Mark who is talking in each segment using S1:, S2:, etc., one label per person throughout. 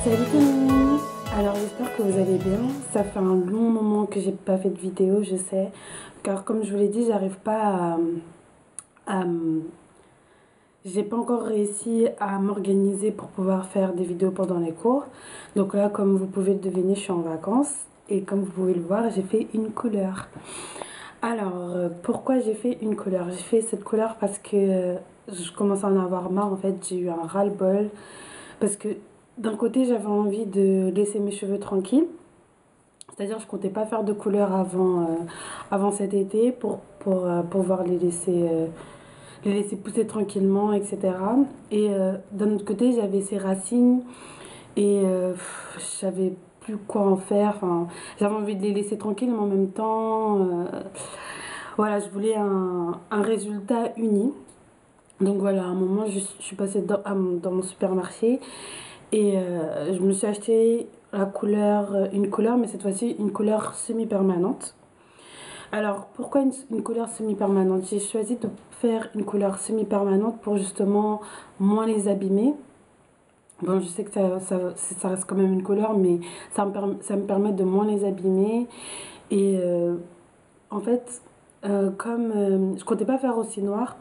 S1: Salut tout le monde. Alors j'espère que vous allez bien. Ça fait un long moment que j'ai pas fait de vidéo, je sais. Car comme je vous l'ai dit, j'arrive pas à j'ai pas encore réussi à m'organiser pour pouvoir faire des vidéos pendant les cours. Donc là, comme vous pouvez le deviner, je suis en vacances. Et comme vous pouvez le voir, j'ai fait une couleur. Alors, pourquoi j'ai fait une couleur? J'ai fait cette couleur parce que je commence à en avoir marre. En fait, j'ai eu un ras-le-bol. Parce que d'un côté, j'avais envie de laisser mes cheveux tranquilles. C'est-à-dire, je comptais pas faire de couleur avant cet été pour pouvoir les laisser pousser tranquillement, etc. Et d'un autre côté, j'avais ces racines et je savais plus quoi en faire. Enfin, j'avais envie de les laisser tranquilles, mais en même temps, voilà, je voulais un résultat uni. Donc voilà, à un moment, je suis passée dans mon supermarché et je me suis acheté une couleur, mais cette fois-ci une couleur semi-permanente. Alors, pourquoi une couleur semi-permanente? J'ai choisi de faire une couleur semi-permanente pour justement moins les abîmer. Bon, je sais que ça reste quand même une couleur, mais ça me permet de moins les abîmer. Et en fait, comme je comptais pas faire aussi noir,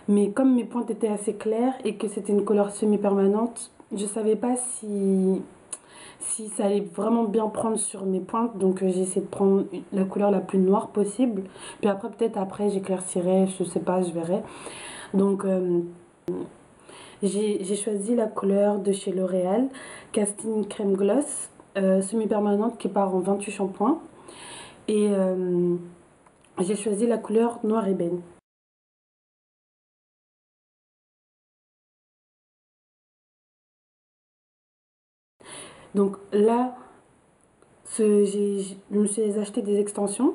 S1: mais comme mes pointes étaient assez claires et que c'était une couleur semi-permanente, je savais pas si ça allait vraiment bien prendre sur mes pointes. Donc j'ai essayé de prendre la couleur la plus noire possible. Puis après, peut-être après, j'éclaircirai, je sais pas, je verrai. Donc j'ai choisi la couleur de chez L'Oréal, Casting Crème Gloss, semi-permanente qui part en 28 shampoings. Et j'ai choisi la couleur noir ébène. Donc là, je me suis acheté des extensions.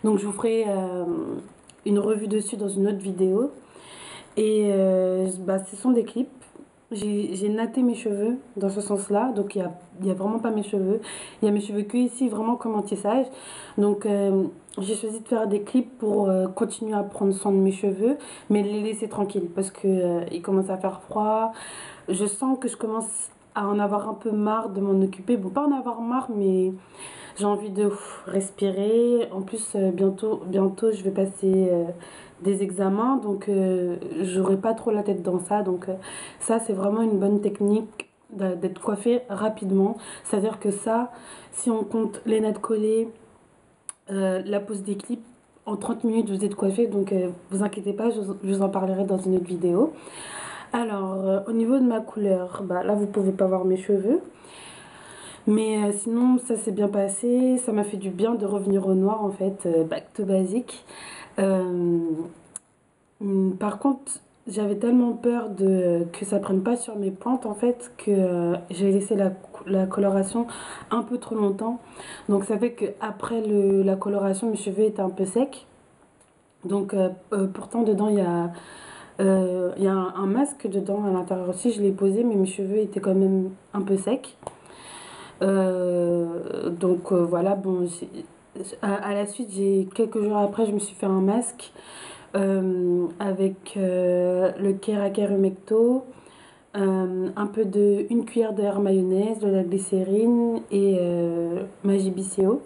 S1: Donc je vous ferai une revue dessus dans une autre vidéo. Et bah, ce sont des clips. J'ai natté mes cheveux dans ce sens-là. Donc il y a vraiment pas mes cheveux. Il y a mes cheveux que ici, vraiment comme un tissage. Donc j'ai choisi de faire des clips pour continuer à prendre soin de mes cheveux, mais les laisser tranquilles parce que il commence à faire froid. Je sens que je commence à en avoir un peu marre de m'en occuper. Bon, pas en avoir marre, mais j'ai envie de respirer. En plus, bientôt, je vais passer des examens, donc j'aurai pas trop la tête dans ça. Donc ça, c'est vraiment une bonne technique d'être coiffé rapidement. C'est-à-dire que ça, si on compte les nattes collées, la pose des clips, en 30 minutes, vous êtes coiffé. Donc vous inquiétez pas, je vous en parlerai dans une autre vidéo. Alors, au niveau de ma couleur, bah, là, vous pouvez pas voir mes cheveux. Mais sinon, ça s'est bien passé. Ça m'a fait du bien de revenir au noir, en fait, back to basic. Euh, Par contre, j'avais tellement peur que ça prenne pas sur mes pointes, en fait, que j'ai laissé la coloration un peu trop longtemps. Donc, ça fait qu'après la coloration, mes cheveux étaient un peu secs. Donc, pourtant, dedans, il y a un masque dedans à l'intérieur aussi. Je l'ai posé, mais mes cheveux étaient quand même un peu secs. Donc voilà, bon, à la suite, quelques jours après, je me suis fait un masque avec le Keraker Humecto, une cuillère de mayonnaise, de la glycérine et Magibiceo.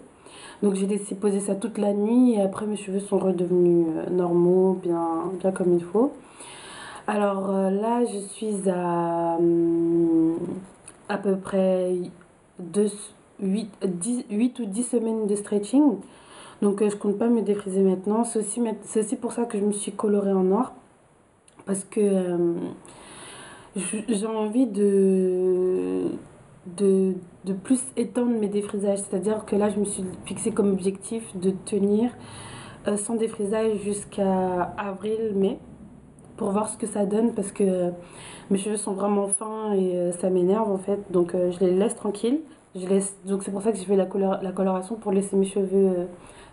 S1: Donc j'ai laissé poser ça toute la nuit et après mes cheveux sont redevenus normaux, bien comme il faut. Alors là, je suis à peu près 2, 8 ou 10 semaines de stretching. Donc je compte pas me défriser maintenant. C'est aussi pour ça que je me suis colorée en noir. Parce que j'ai envie de plus étendre mes défrisages. C'est-à-dire que là, je me suis fixé comme objectif de tenir sans défrisage jusqu'à avril-mai pour voir ce que ça donne parce que mes cheveux sont vraiment fins et ça m'énerve en fait. Donc je les laisse tranquilles. Donc c'est pour ça que j'ai fait la coloration pour laisser mes cheveux,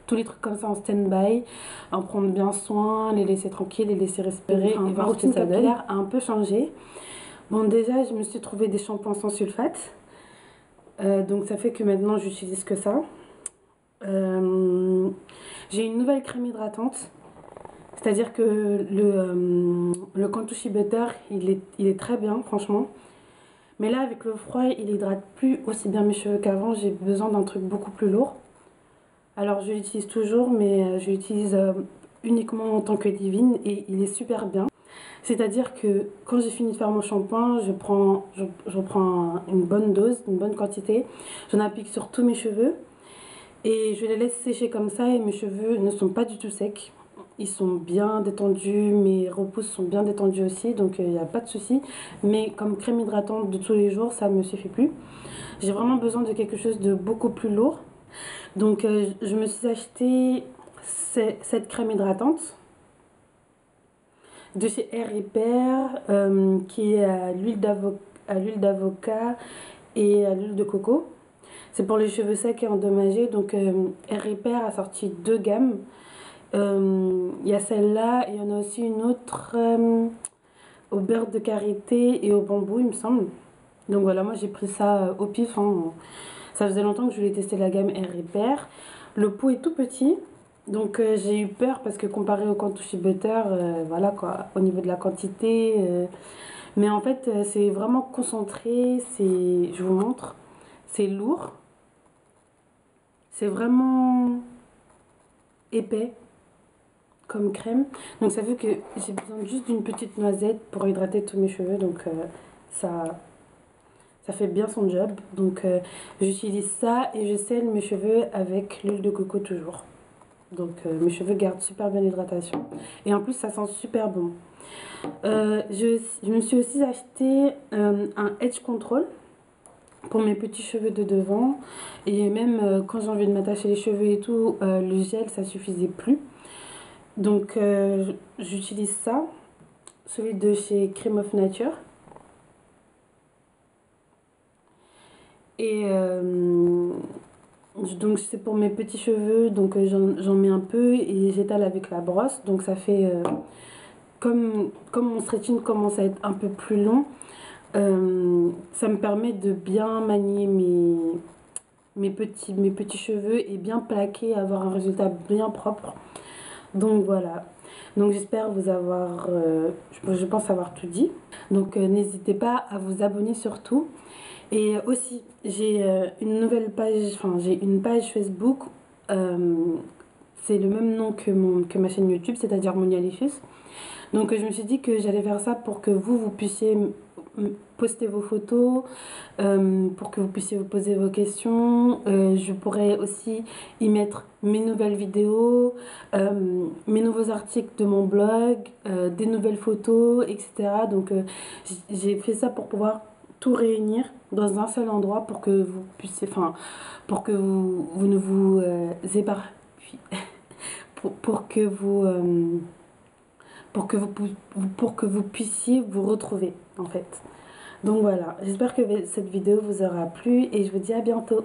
S1: tous les trucs comme ça en stand-by, en prendre bien soin, les laisser tranquilles, les laisser respirer et voir ce que ça donne. A un peu changé. Bon déjà je me suis trouvé des shampoings sans sulfate. Donc ça fait que maintenant j'utilise que ça. J'ai une nouvelle crème hydratante. C'est-à-dire que le Kantushi Butter, il est très bien, franchement. Mais là avec le froid il hydrate plus aussi bien mes cheveux qu'avant, j'ai besoin d'un truc beaucoup plus lourd. Alors je l'utilise toujours mais je l'utilise uniquement en tant que leave-in et il est super bien. C'est-à-dire que quand j'ai fini de faire mon shampoing, je prends une bonne dose, une bonne quantité. J'en applique sur tous mes cheveux et je les laisse sécher comme ça et mes cheveux ne sont pas du tout secs. Ils sont bien détendus, mes repousses sont bien détendues aussi, donc il n'y a pas de souci. Mais comme crème hydratante de tous les jours, ça ne me suffit plus. J'ai vraiment besoin de quelque chose de beaucoup plus lourd. Donc je me suis acheté cette crème hydratante de chez Air Repair qui est à l'huile d'avocat et à l'huile de coco. C'est pour les cheveux secs et endommagés. Donc Air Repair a sorti deux gammes. Il y a celle-là et il y en a aussi une autre au beurre de karité et au bambou, il me semble. Donc voilà, moi j'ai pris ça au pif, hein. Ça faisait longtemps que je voulais tester la gamme Air Repair. Le pot est tout petit, donc j'ai eu peur parce que comparé au Cantucci Butter, voilà quoi, au niveau de la quantité. Mais en fait, c'est vraiment concentré, je vous montre, c'est lourd. C'est vraiment épais comme crème. Donc ça fait que j'ai besoin juste d'une petite noisette pour hydrater tous mes cheveux. Donc ça fait bien son job. Donc j'utilise ça et je scelle mes cheveux avec l'huile de coco toujours. Donc mes cheveux gardent super bien l'hydratation. Et en plus ça sent super bon. Je me suis aussi acheté un Edge Control pour mes petits cheveux de devant. Et même quand j'ai envie de m'attacher les cheveux et tout, le gel ça suffisait plus. Donc j'utilise ça, celui de chez Cream of Nature. Et donc c'est pour mes petits cheveux, donc j'en mets un peu et j'étale avec la brosse. Donc ça fait, comme mon stretching commence à être un peu plus long, ça me permet de bien manier mes petits cheveux et bien plaquer, avoir un résultat bien propre. Donc voilà, donc j'espère vous avoir, je pense avoir tout dit. Donc n'hésitez pas à vous abonner surtout. Et aussi j'ai une nouvelle page, enfin j'ai une page Facebook, c'est le même nom que ma chaîne YouTube, c'est-à-dire Monialicious. Donc je me suis dit que j'allais faire ça pour que vous puissiez poster vos photos, pour que vous puissiez vous poser vos questions. Je pourrais aussi y mettre mes nouvelles vidéos, mes nouveaux articles de mon blog, des nouvelles photos, etc. Donc j'ai fait ça pour pouvoir tout réunir dans un seul endroit pour que vous puissiez, enfin, pour que vous ne vous éparpillez, pour que vous pour que vous puissiez vous retrouver en fait. Donc voilà, j'espère que cette vidéo vous aura plu et je vous dis à bientôt.